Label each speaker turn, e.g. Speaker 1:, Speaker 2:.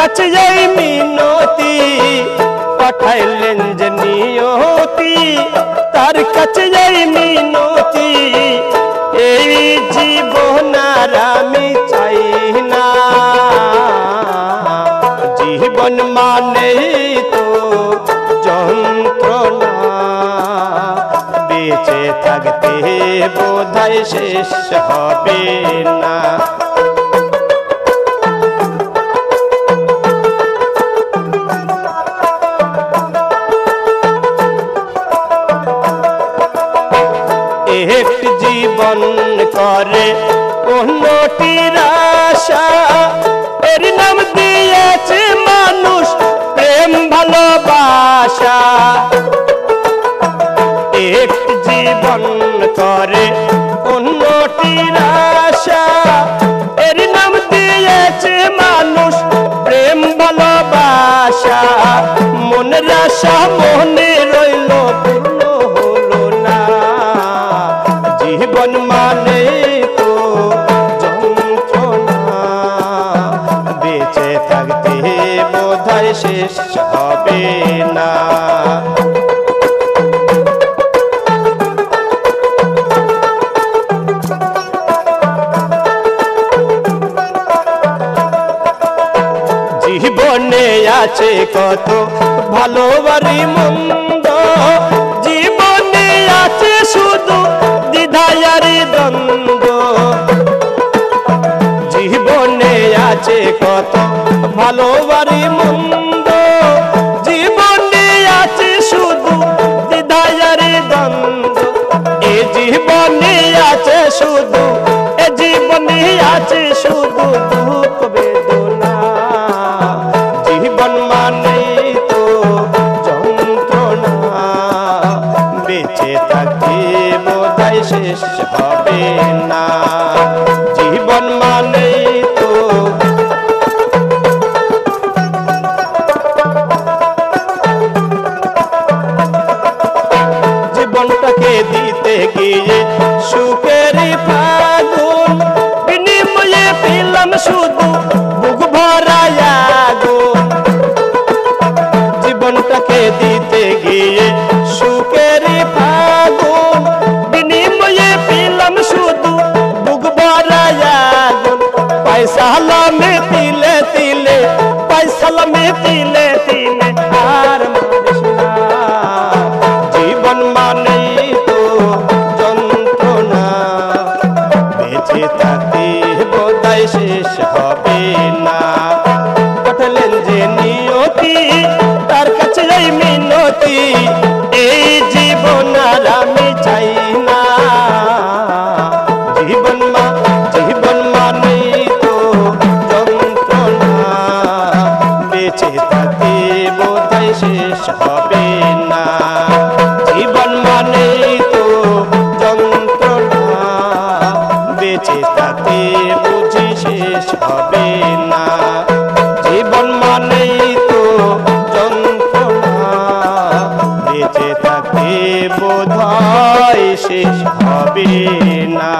Speaker 1: কাছে যাই মিনতি পাঠাইলেন যে নিয়তি তার কাছে যাই মিনতি এই জীবন আর আমি চাই না জীবন মানে তো যন্ত্রণা বেঁচে থাকতে বোধহয় শেষ হবে না एक जीवन करे उन्नतिर आशा एर नाम दिएছে মানুষ প্রেম ভালোবাসা एक जीवन करे उन्नतिर आशा एर नाम दिएছে মানুষ প্রেম ভালোবাসা মনের আশা মনে রইল জীবন মানে তো যন্ত্রণা বেঁচে থাকতে বোধহয় শেষ হবে না জীবনে আছে কত ভালো আর মন্দ জীবনে আছে শুধু দ্বিধায়ারি দ্বন্দ্ব জীবনে আছে কত ভালো আর মন্দ জীবনে আছে শুধু দ্বিধায়ারি দ্বন্দ্ব এ জীবনে আছে শুধু এ জীবনে আছে শুধু দুঃখ বেদনা জীবন মানে তো যন্ত্রণা বেঁচে থাকতে বোধহয় শেষ হবে না জীবন মানে তো জীবনটাকে দিতে গিয়ে সুখের ফাগুন বিনিময়ে পেলাম শুধু বুক ভরা আগুন জীবনটাকে দিতে গিয়ে সুখের ফাগুন বিনিময়ে পেলাম শুধু বুক ভরা আগুন পয়সালা মে তিলে তিলে পয়সালা মে তিলে তিলে আর মারিস না জীবন মানে তো যন্ত্রণা বেঁচে থাকতে বোধহয় শেষ হবে না পাঠালেন যে নিয়তি তার কাছে যাই মিনতি এই জীবন আর আমি চাই না জীবন মানে তো যন্ত্রণা বেঁচে থাকতে বোধহয় শেষ হবে না জীবন মানে তো যন্ত্রণা বেঁচে থাকতে বুঝি শেষ হবে না জীবন মানে তো যন্ত্রণা বেঁচে থাকতে বোধহয় শেষ হবে না।